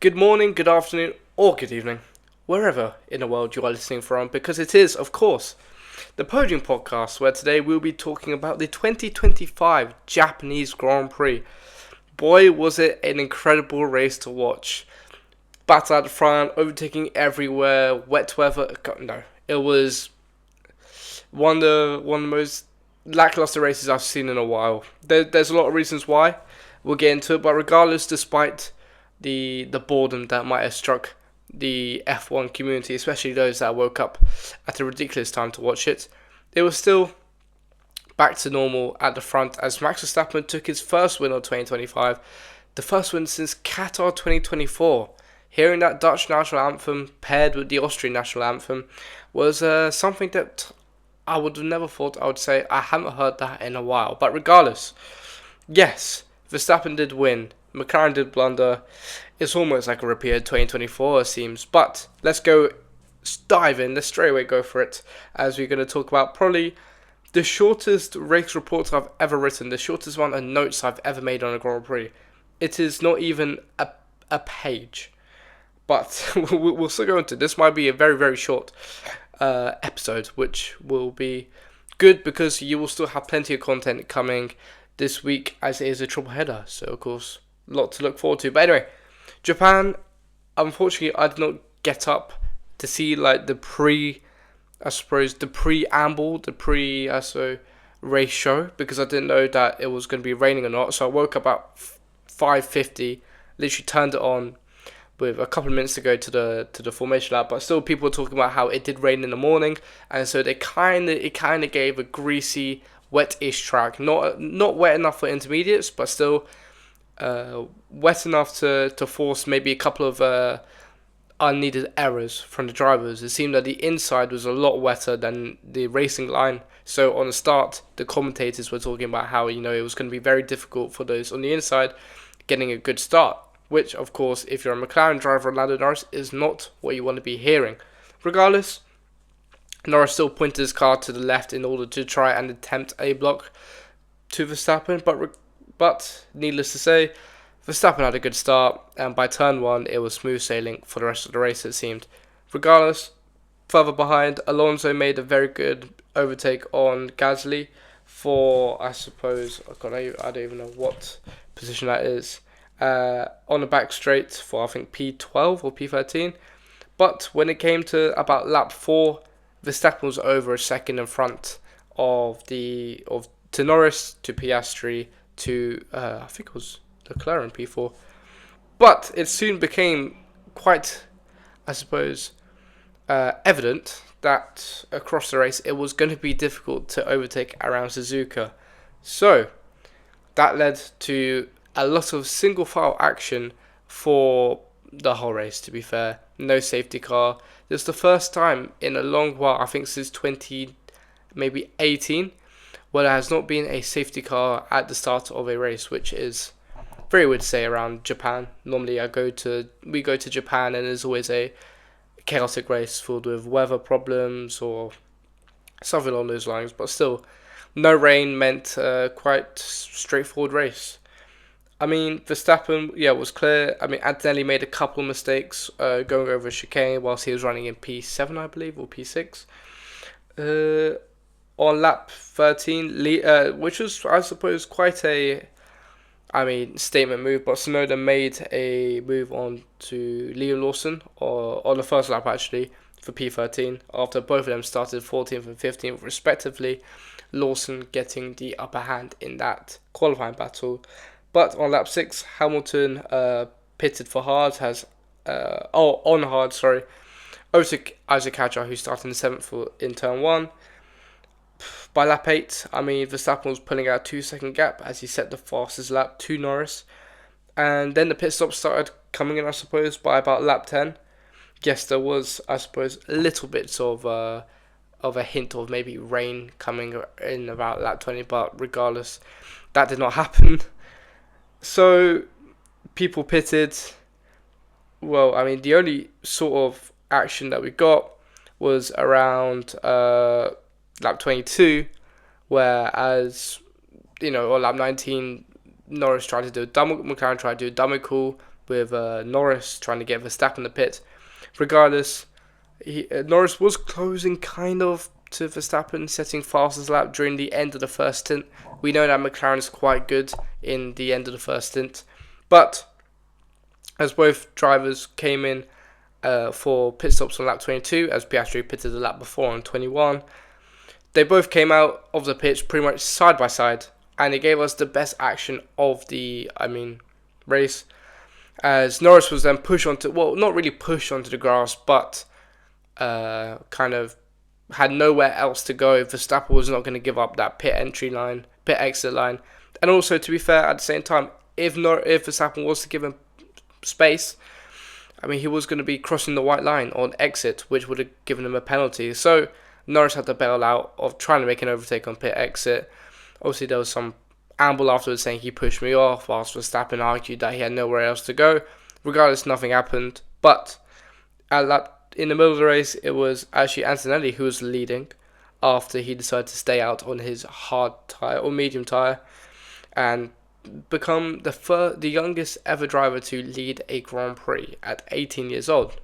Good morning, good afternoon, or good evening, wherever in the world you are listening from, because it is, of course, the Podium Podcast, where today we'll be talking about the 2025 Japanese Grand Prix. Boy, was it an incredible race to watch. Battle at the front, overtaking everywhere, wet weather. No, it was one of the most lackluster races I've seen in a while. There's a lot of reasons why. We'll get into it, but regardless, despite the boredom that might have struck the F1 community, especially those that woke up at a ridiculous time to watch it, it was still back to normal at the front as Max Verstappen took his first win of 2025, the first win since Qatar 2024. Hearing that Dutch national anthem paired with the Austrian national anthem was something that I would have never thought I would say. I haven't heard that in a while. But regardless, yes, Verstappen did win. Mclaren did blunder. It's almost like a repeat of 2024, it seems. But let's dive in. Let's straight away go for it, as we're going to talk about probably the shortest race report I've ever written, the shortest amount of notes I've ever made on a Grand Prix. It is not even a page. But we'll still go into this. Might be a very, very short episode, which will be good because you will still have plenty of content coming this week as it is a triple header. So, of course, a lot to look forward to. But anyway, Japan, unfortunately, I did not get up to see like the preamble, the race show, because I didn't know that it was going to be raining or not. So I woke up at 5:50, literally turned it on with a couple of minutes to go to the formation lap, but still people were talking about how it did rain in the morning, and so it kind of gave a greasy, wet-ish track, not wet enough for intermediates, but still wet enough to force maybe a couple of unneeded errors from the drivers. It seemed that the inside was a lot wetter than the racing line, so on the start, the commentators were talking about how it was going to be very difficult for those on the inside getting a good start. Which, of course, if you're a McLaren driver, Lando Norris, is not what you want to be hearing. Regardless, Norris still pointed his car to the left in order to try and attempt a block to Verstappen, but needless to say, Verstappen had a good start, and by turn one, it was smooth sailing for the rest of the race, it seemed. Regardless, further behind, Alonso made a very good overtake on Gasly for, I suppose, I don't even know what position that is. On the back straight for I think P12 or P13, but when it came to about lap 4, Verstappen was over a second in front to Norris, to Piastri, to I think it was Mclaren P4, but it soon became quite, I suppose, evident that across the race it was going to be difficult to overtake around Suzuka, so that led to a lot of single file action for the whole race, to be fair. No safety car. This is the first time in a long while, I think since 2018, where there has not been a safety car at the start of a race, which is very weird to say around Japan. Normally we go to Japan and there's always a chaotic race filled with weather problems or something along those lines, but still, no rain meant quite straightforward race. I mean, Verstappen, was clear. I mean, Antonelli made a couple of mistakes going over a chicane whilst he was running in P7, I believe, or P6. On lap 13, which was, I suppose, quite a, statement move, but Tsunoda made a move on to Liam Lawson, or on the first lap, actually, for P13, after both of them started 14th and 15th, respectively. Lawson getting the upper hand in that qualifying battle. But on lap 6, Hamilton pitted for hard, overtook Isaac Hadjar, who started in 7th in turn 1. By lap 8, Verstappen was pulling out a 2-second gap as he set the fastest lap to Norris. And then the pit stop started coming in, I suppose, by about lap 10. Yes, there was, I suppose, a little bit of a hint of maybe rain coming in about lap 20, but regardless, that did not happen. So, people pitted. Well, the only sort of action that we got was around lap 22, whereas, on lap 19, McLaren tried to do a dummy call, with Norris trying to get Verstappen in the pit. Regardless, Norris was closing kind of to Verstappen, setting fastest lap during the end of the first stint. We know that McLaren is quite good in the end of the first stint, but as both drivers came in for pit stops on lap 22, as Piastri pitted the lap before on 21, they both came out of the pitch pretty much side by side, and it gave us the best action of the race, as Norris was then pushed onto, well, not really pushed onto the grass, but kind of had nowhere else to go. Verstappen was not going to give up that pit exit line. And also, to be fair, at the same time, if Verstappen was to give him space, he was going to be crossing the white line on exit, which would have given him a penalty. So Norris had to bail out of trying to make an overtake on pit exit. Obviously, there was some amble afterwards saying he pushed me off, whilst Verstappen argued that he had nowhere else to go. Regardless, nothing happened. But in the middle of the race, it was actually Antonelli who was leading after he decided to stay out on his hard tyre or medium tyre and become the youngest ever driver to lead a Grand Prix at 18 years old.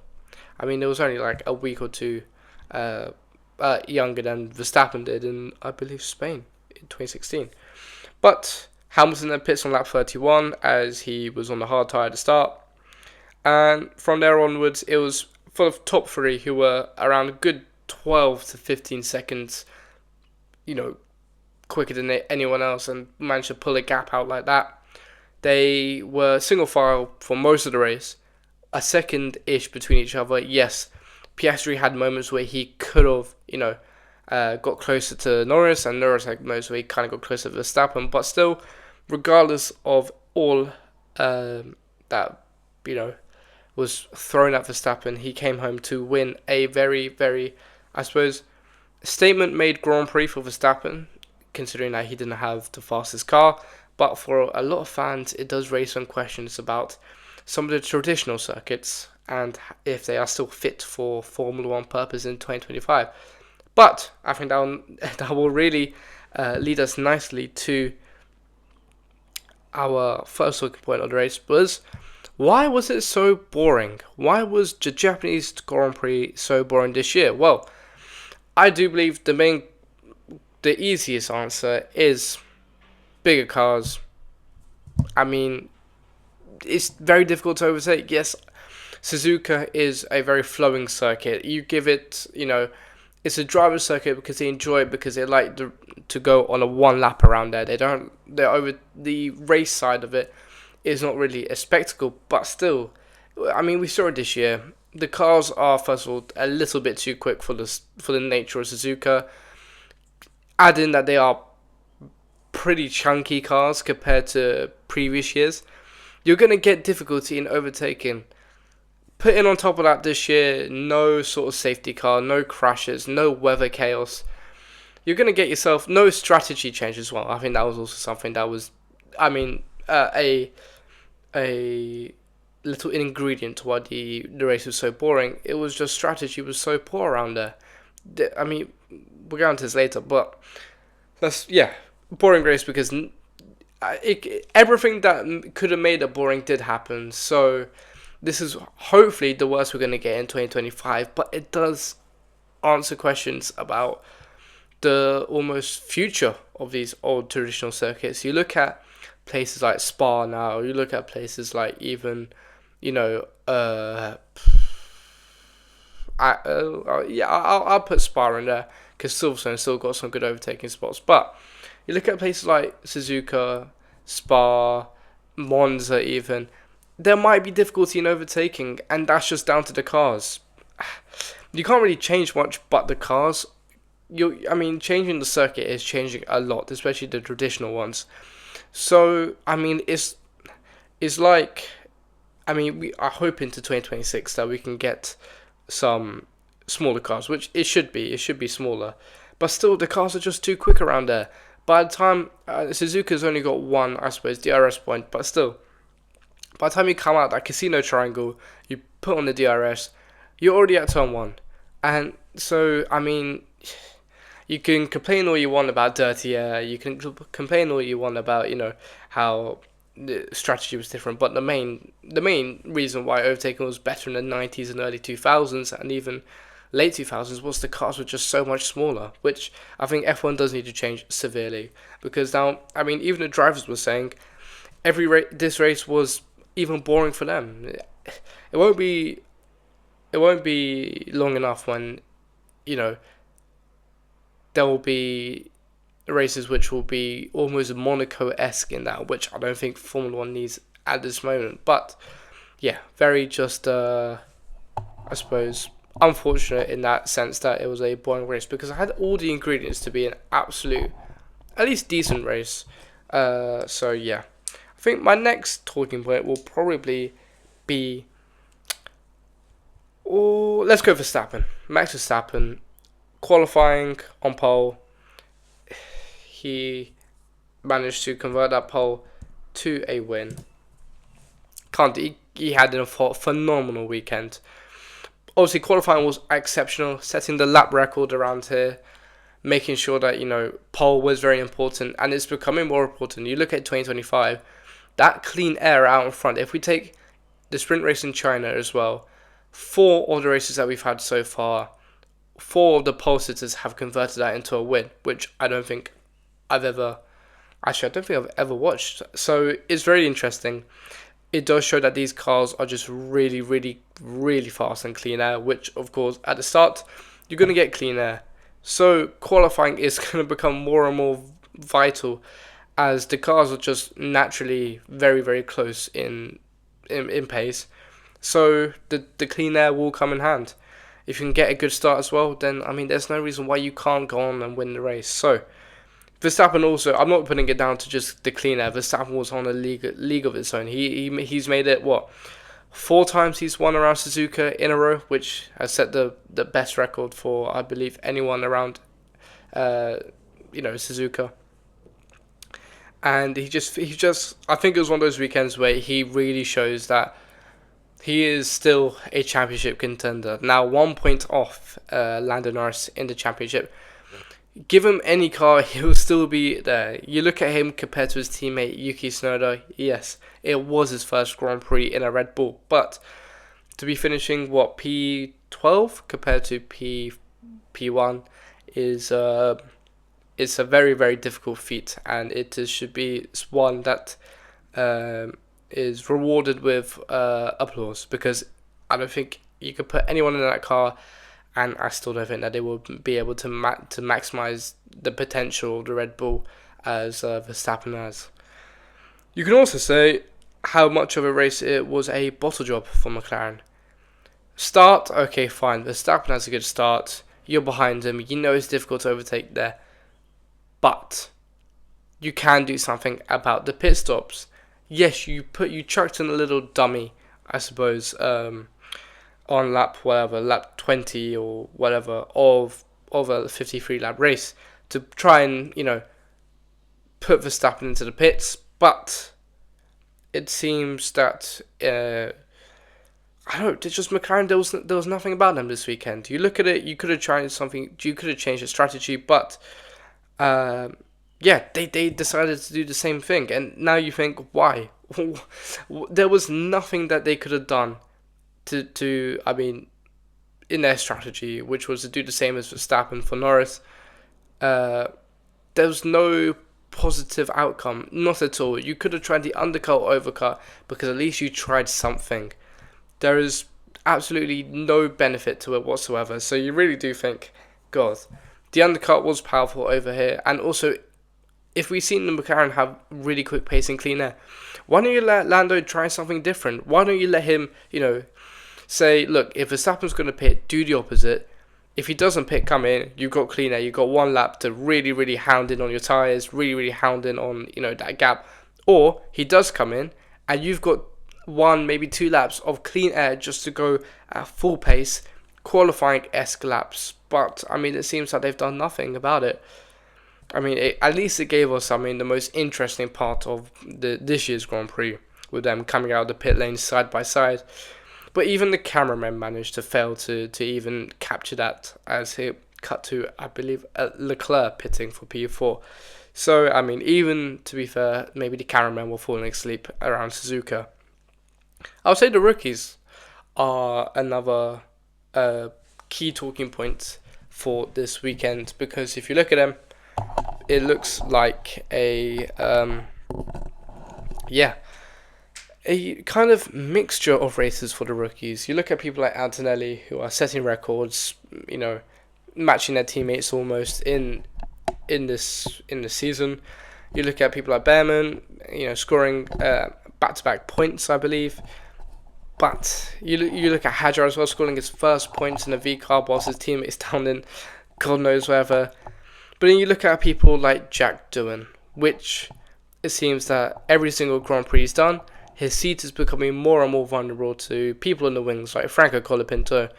It was only like a week or two younger than Verstappen did in, I believe, Spain in 2016. But Hamilton then pits on lap 31 as he was on the hard tyre to start. And from there onwards, it was for the top three who were around a good 12 to 15 seconds, quicker than anyone else and managed to pull a gap out like that. They were single file for most of the race, a second-ish between each other. Yes, Piastri had moments where he could have, got closer to Norris, and Norris had moments where he kind of got closer to Verstappen, but still, regardless of all that, was thrown at Verstappen, he came home to win a very, very, I suppose, statement-made Grand Prix for Verstappen, considering that he didn't have the fastest car. But for a lot of fans, it does raise some questions about some of the traditional circuits and if they are still fit for Formula 1 purpose in 2025. But I think that will really lead us nicely to our first talking point of the race was, why was it so boring? Why was the Japanese Grand Prix so boring this year? Well, I do believe the easiest answer is bigger cars. It's very difficult to overtake. Yes, Suzuka is a very flowing circuit. You give it, it's a driver's circuit because they enjoy it, because they like to go on a one lap around there. They're over the race side of it is not really a spectacle, but still, we saw it this year. The cars are, first of all, a little bit too quick for the nature of Suzuka. Add in that they are pretty chunky cars compared to previous years. You're going to get difficulty in overtaking. Putting on top of that this year, no sort of safety car, no crashes, no weather chaos. You're going to get yourself no strategy change as well. I think that was also something that was, a little ingredient to why the race was so boring. It was just strategy was so poor around there. We'll get into this later, but that's, boring race because everything that could have made it boring did happen. So this is hopefully the worst we're going to get in 2025, but it does answer questions about the almost future of these old traditional circuits. You look at places like Spa now, you look at places like even, I'll put Spa in there because Silverstone still got some good overtaking spots. But you look at places like Suzuka, Spa, Monza even, there might be difficulty in overtaking, and that's just down to the cars. You can't really change much but the cars. Changing the circuit is changing a lot, especially the traditional ones. So, it's like, we are hoping to 2026 that we can get some smaller cars, which it should be smaller. But still, the cars are just too quick around there. By the time, Suzuka's only got one, I suppose, DRS point, but still, by the time you come out that casino triangle, you put on the DRS, you're already at turn 1. And so, you can complain all you want about dirty air, you can complain all you want about, how the strategy was different. But the main reason why overtaking was better in the 90s and early 2000s and even late 2000s was the cars were just so much smaller, which I think F1 does need to change severely. Because now, I mean, even the drivers were saying this race was even boring for them. It won't be long enough when, you know, there will be races which will be almost Monaco-esque in that, which I don't think Formula 1 needs at this moment. But yeah, very just, I suppose, unfortunate in that sense that it was a boring race, because I had all the ingredients to be an absolute, at least decent race. So yeah, I think my next talking point will probably be, let's go Verstappen. Max Verstappen, qualifying on pole. He managed to convert that pole to a win. He had a phenomenal weekend. Obviously, qualifying was exceptional, setting the lap record around here, making sure that, pole was very important, and it's becoming more important. You look at 2025, that clean air out in front. If we take the sprint race in China as well, 4 of the races that we've had so far, 4 of the pole sitters have converted that into a win, which I don't think I've ever watched. So it's very interesting. It does show that these cars are just really, really, really fast and clean air, which, of course, at the start, you're going to get clean air. So qualifying is going to become more and more vital, as the cars are just naturally very, very close in pace. So the clean air will come in hand. If you can get a good start as well, then, I mean, there's no reason why you can't go on and win the race. So Verstappen also, I'm not putting it down to just the clean air. Verstappen was on a league of its own. He's made it, 4 times he's won around Suzuka in a row, which has set the best record for, I believe, anyone around, Suzuka. And he just, I think it was one of those weekends where he really shows that he is still a championship contender. Now 1 point off Lando Norris in the championship. Give him any car, he'll still be there. You look at him compared to his teammate Yuki Tsunoda. Yes, it was his first Grand Prix in a Red Bull, but to be finishing P12 compared to P1 is it's a very, very difficult feat, and should be one that is rewarded with applause, because I don't think you could put anyone in that car, and I still don't think that they will be able to maximize the potential of the Red Bull as Verstappen has. You can also say how much of a race it was a bottle job for McLaren. Start, okay, fine. Verstappen has a good start. You're behind him. You know it's difficult to overtake there. But you can do something about the pit stops. Yes, you chucked in a little dummy, I suppose, on lap 20 or whatever of a 53 lap race to try and, put Verstappen into the pits. But it seems that it's just McLaren. There was nothing about them this weekend. You look at it, you could have tried something. You could have changed the strategy, but they decided to do the same thing. And now you think, why? There was nothing that they could have done to in their strategy, which was to do the same as Verstappen for Norris. There was no positive outcome, not at all. You could have tried the undercut or overcut, because at least you tried something. There is absolutely no benefit to it whatsoever. So you really do think, God, the undercut was powerful over here. And also, if we've seen the McLaren have really quick pace and clean air, why don't you let Lando try something different? Why don't you let him, say, look, if Verstappen's going to pit, do the opposite. If he doesn't pit, come in, you've got clean air, you've got 1 lap to really, really hound in on your tyres, really, really hound in on, that gap. Or he does come in, and you've got 1, maybe 2 laps of clean air just to go at full pace, qualifying-esque laps. But, it seems like they've done nothing about it. At least it gave us, the most interesting part of this year's Grand Prix, with them coming out of the pit lane side by side. But even the cameraman managed to fail to even capture that, as he cut to, I believe, Leclerc pitting for P4. So, I mean, even to be fair, maybe the cameramen were falling asleep around Suzuka. I would say the rookies are another key talking point for this weekend, because if you look at them, it looks like a kind of mixture of races for the rookies. You look at people like Antonelli, who are setting records, matching their teammates almost in this season. You look at people like Behrman, scoring back-to-back points, I believe. But you look at Hadjar as well, scoring his first points in a V car whilst his teammate is down in God knows wherever. But then you look at people like Jack Doohan, which it seems that every single Grand Prix he's done, his seat is becoming more and more vulnerable to people in the wings like Franco Colapinto,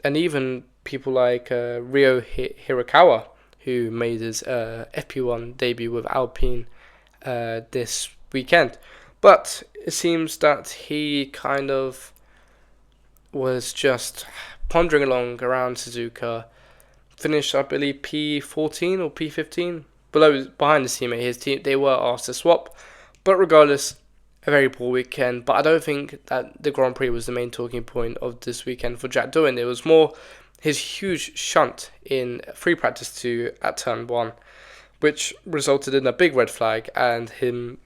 and even people like Ryo Hirakawa, who made his FP1 debut with Alpine this weekend. But it seems that he kind of was just pondering along around Suzuka, finished, I believe, P14 or P15, behind his teammate. His team, they were asked to swap, but regardless, a very poor weekend. But I don't think that the Grand Prix was the main talking point of this weekend for Jack Doohan. It was more his huge shunt in free practice 2 at turn 1, which resulted in a big red flag and him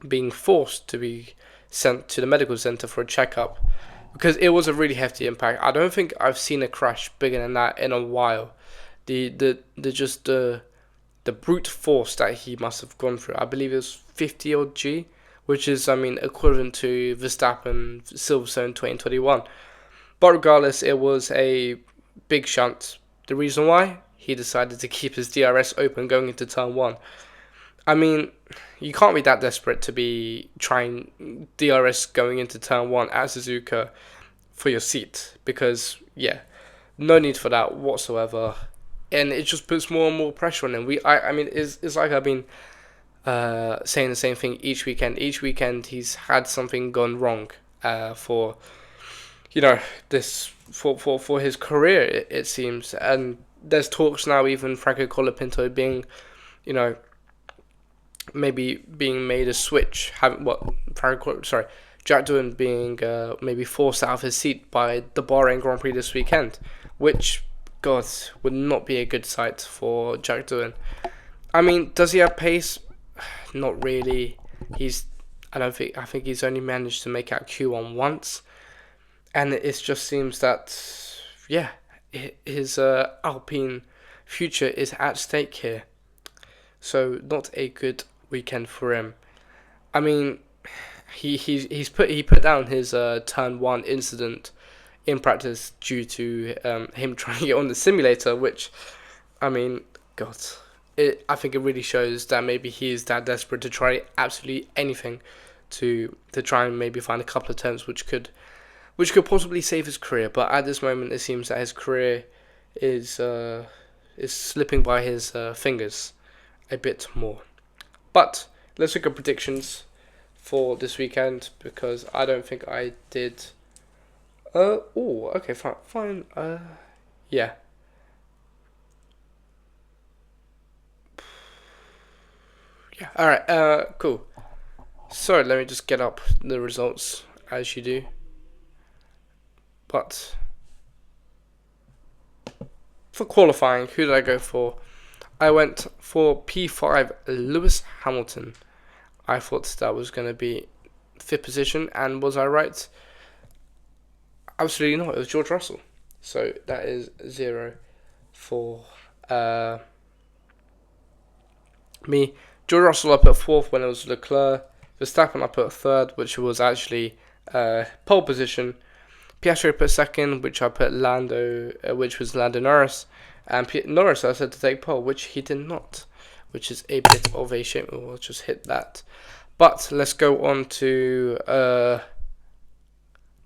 being forced to be sent to the medical center for a checkup, because it was a really hefty impact. I don't think I've seen a crash bigger than that in a while. The brute force that he must have gone through. I believe it was 50 odd G, which is, I mean, equivalent to Verstappen Silverstone 2021. But regardless, it was a big shunt. The reason why? He decided to keep his DRS open going into turn 1. I mean, you can't be that desperate to be trying DRS going into turn 1 at Suzuka for your seat, because, yeah, no need for that whatsoever. And it just puts more and more pressure on him. I mean, it's like I've been saying the same thing each weekend. Each weekend he's had something gone wrong for his career, it seems. And there's talks now, even Franco Colapinto being, maybe being made a switch. Jack Doohan being maybe forced out of his seat by the Bahrain Grand Prix this weekend, which, God, would not be a good sight for Jack Doohan. I mean, does he have pace? Not really. I think he's only managed to make out Q1 once, and it just seems that, his Alpine future is at stake here. So not a good weekend for him. I mean, he put down his turn 1 incident in practice due to him trying to get on the simulator, which, I mean, God, I think it really shows that maybe he is that desperate to try absolutely anything to try and maybe find a couple of turns which could possibly save his career. But at this moment, it seems that his career is slipping by his fingers a bit more. But let's look at predictions for this weekend, because I don't think I did. Okay, fine. Yeah. Yeah. All right. Cool. So let me just get up the results as you do. But for qualifying, who did I go for? I went for P5 Lewis Hamilton. I thought that was going to be 5th position, and was I right? Absolutely not. It was George Russell. So that is 0 for me. George Russell I put 4th when it was Leclerc. Verstappen I put 3rd, which was actually pole position. Piastri I put 2nd, which I put which was Lando Norris. And Norris I said to take pole, which he did not, which is a bit of a shame. We'll just hit that. But let's go on to the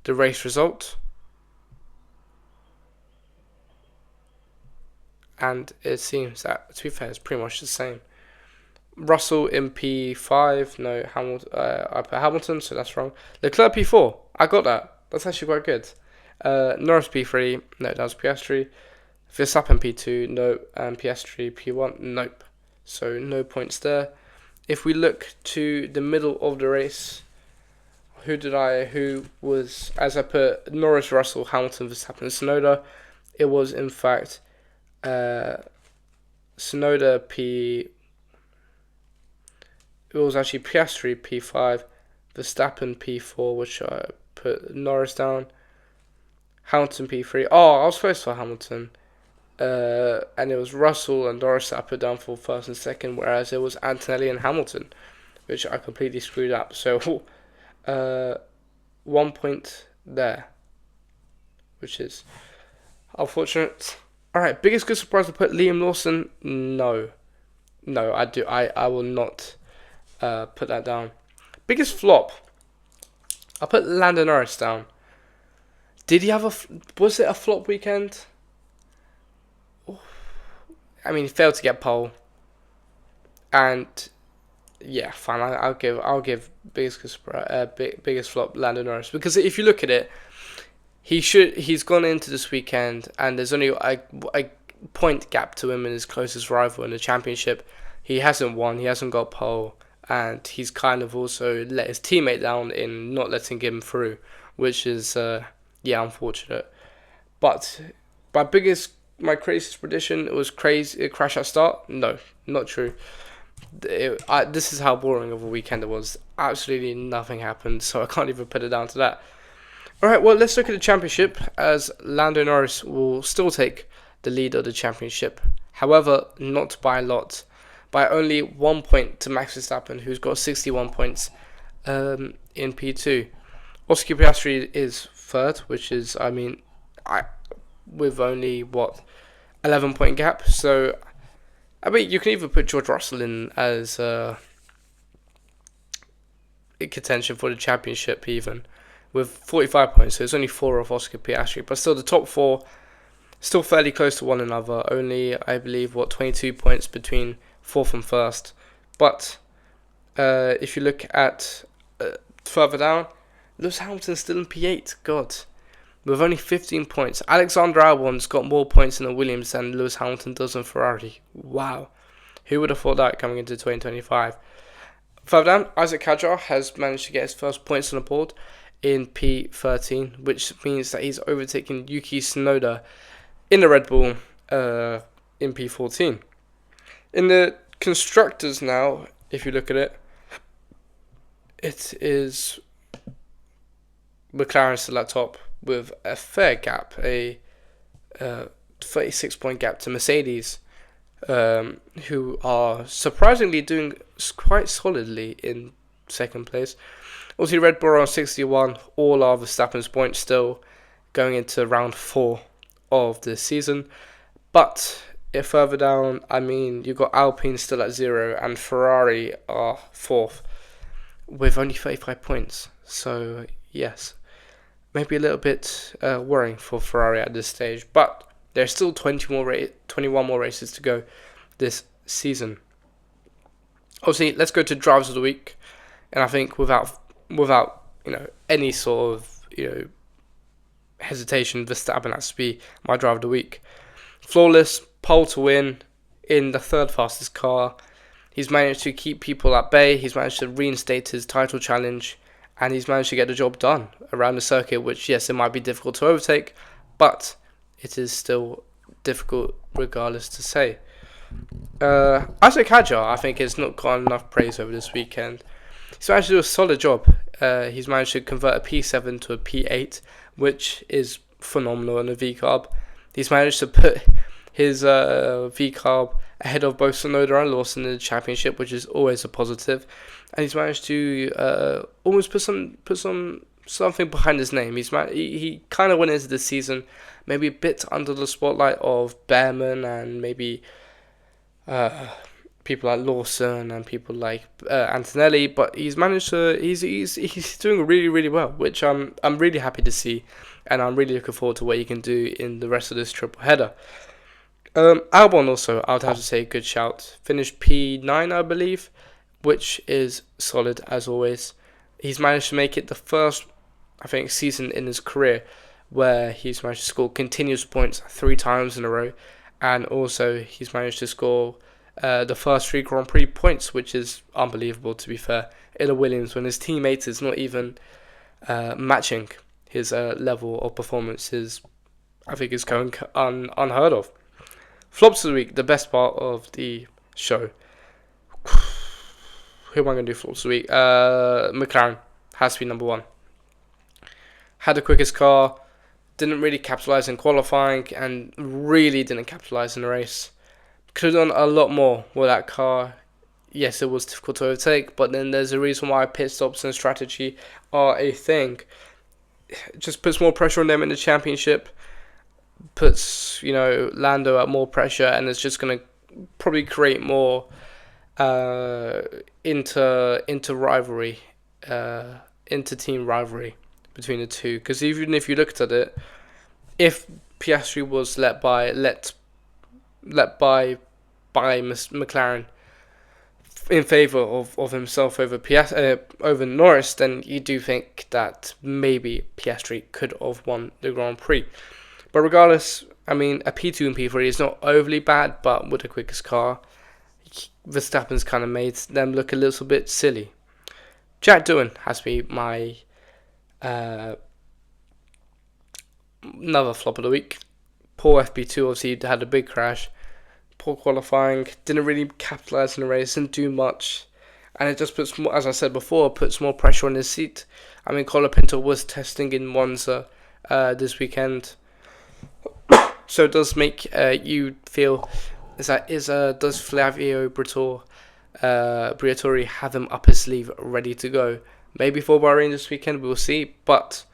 race result. And it seems that, to be fair, it's pretty much the same. Russell in P5, no, Hamilton. I put Hamilton, so that's wrong. Leclerc P4, I got that. That's actually quite good. Norris P3, no, that was Piastri. Verstappen P2, no, and Piastri P1, nope. so no points there. If we look to the middle of the race, who was, as I put, Norris, Russell, Hamilton, Verstappen, Tsunoda. It was, in fact, Tsunoda P. It was actually Piastri P5, Verstappen P4, which I put Norris down, Hamilton P3. Oh, I was first for Hamilton. And it was Russell and Norris that I put down for first and second, whereas it was Antonelli and Hamilton, which I completely screwed up. So, 1 point there, which is unfortunate. Alright, biggest good surprise to put Liam Lawson? No, I will not put that down. Biggest flop? I put Lando Norris down. Did he have was it a flop weekend? I mean, he failed to get pole. And yeah, fine. I'll give biggest flop Lando Norris, because if you look at it, he's gone into this weekend and there's only a point gap to him and his closest rival in the championship. He hasn't won. He hasn't got pole, and he's kind of also let his teammate down in not letting him through, which is unfortunate. But my craziest prediction, it was crazy crash at start. No, not true. This is how boring of a weekend it was. Absolutely nothing happened, so I can't even put it down to that. Alright, well, let's look at the championship, as Lando Norris will still take the lead of the championship. However, not by a lot. By only 1 point to Max Verstappen, who's got 61 points in P2. Oscar Piastri is third, which is, with only, 11 point gap. So, you can even put George Russell in as in contention for the championship, even with 45 points. So it's only 4 of Oscar Piastri, but still the top 4 still fairly close to one another. Only, I believe, 22 points between 4th and 1st. But if you look at further down, Lewis Hamilton's still in P8. God, with only 15 points. Alexander Albon's got more points in the Williams than Lewis Hamilton does in Ferrari. Wow. Who would have thought that coming into 2025? Further down, Isaac Hadjar has managed to get his first points on the board in P13, which means that he's overtaken Yuki Tsunoda in the Red Bull in P14. In the Constructors now, if you look at it, it is McLaren still at top with a fair gap, a 36-point gap to Mercedes, who are surprisingly doing quite solidly in second place. Also, Red Bull on 61, all are Verstappen's points still going into round 4 of the season. But if further down, you've got Alpine still at 0 and Ferrari are 4th with only 35 points. So, yes, maybe a little bit worrying for Ferrari at this stage. But there's still 21 more races to go this season. Obviously, let's go to Drivers of the Week. And I think without any sort of hesitation, Verstappen has to be my Driver of the Week. Flawless, pole to win in the third fastest car. He's managed to keep people at bay. He's managed to reinstate his title challenge, and he's managed to get the job done around the circuit, which, yes, it might be difficult to overtake, but it is still difficult regardless to say. Isaac Hadjar, I think, has not got enough praise over this weekend. He's managed to do a solid job. He's managed to convert a P7 to a P8, which is phenomenal in a V-carb. He's managed to put his V-carb ahead of both Tsunoda and Lawson in the championship, which is always a positive. And he's managed to almost put something behind his name. He kind of went into the season maybe a bit under the spotlight of Behrman and maybe people like Lawson and people like Antonelli, but he's managed to he's doing really, really well, which I'm really happy to see, and I'm really looking forward to what he can do in the rest of this triple header. Albon also, I would have to say, good shout. Finished P9, I believe, which is solid as always. He's managed to make it the first, I think, season in his career where he's managed to score continuous points 3 times in a row, and also he's managed to score the first 3 Grand Prix points, which is unbelievable, to be fair, in a Williams when his teammate is not even matching his level of performance. I think is going unheard of. Flops of the week, the best part of the show. Who am I going to do flops of the week? McLaren has to be number 1. Had the quickest car, didn't really capitalise in qualifying, and really didn't capitalise in the race. Could have done a lot more with that car. Yes, it was difficult to overtake, but then there's a reason why pit stops and strategy are a thing. It just puts more pressure on them in the championship, puts Lando at more pressure, and it's just going to probably create more rivalry, inter-team rivalry between the two. Because even if you looked at it, if Piastri was let by McLaren in favour of himself over Norris, then you do think that maybe Piastri could have won the Grand Prix. But regardless, I mean, a P2 and P3 is not overly bad, but with the quickest car, Verstappen's kind of made them look a little bit silly. Jack Doohan has to be my another flop of the week. Poor FP2, obviously had a big crash. Poor qualifying, didn't really capitalise in the race, didn't do much. And it just puts more, as I said before, puts more pressure on his seat. I mean, Colapinto was testing in Monza this weekend. So it does make you feel, does Flavio Briatore have him up his sleeve ready to go? Maybe for Bahrain this weekend, we'll see. But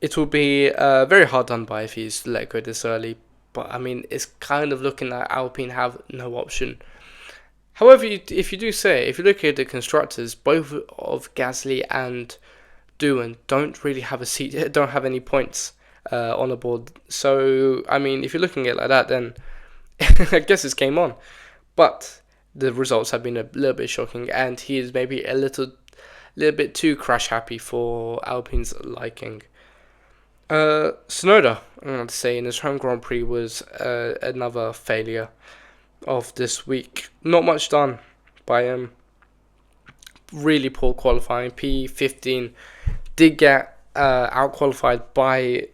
it will be very hard done by if he's let go this early. But I mean, it's kind of looking like Alpine have no option. However, if you look at the constructors, both of Gasly and Doohan don't really have a seat, don't have any points on the board. So, I mean, if you're looking at it like that, then I guess it's game on. But the results have been a little bit shocking, and he is maybe a little bit too crash happy for Alpine's liking. Tsunoda, I'm going to say, in his home Grand Prix was another failure of this week. Not much done by him. Really poor qualifying. P15 did get out-qualified by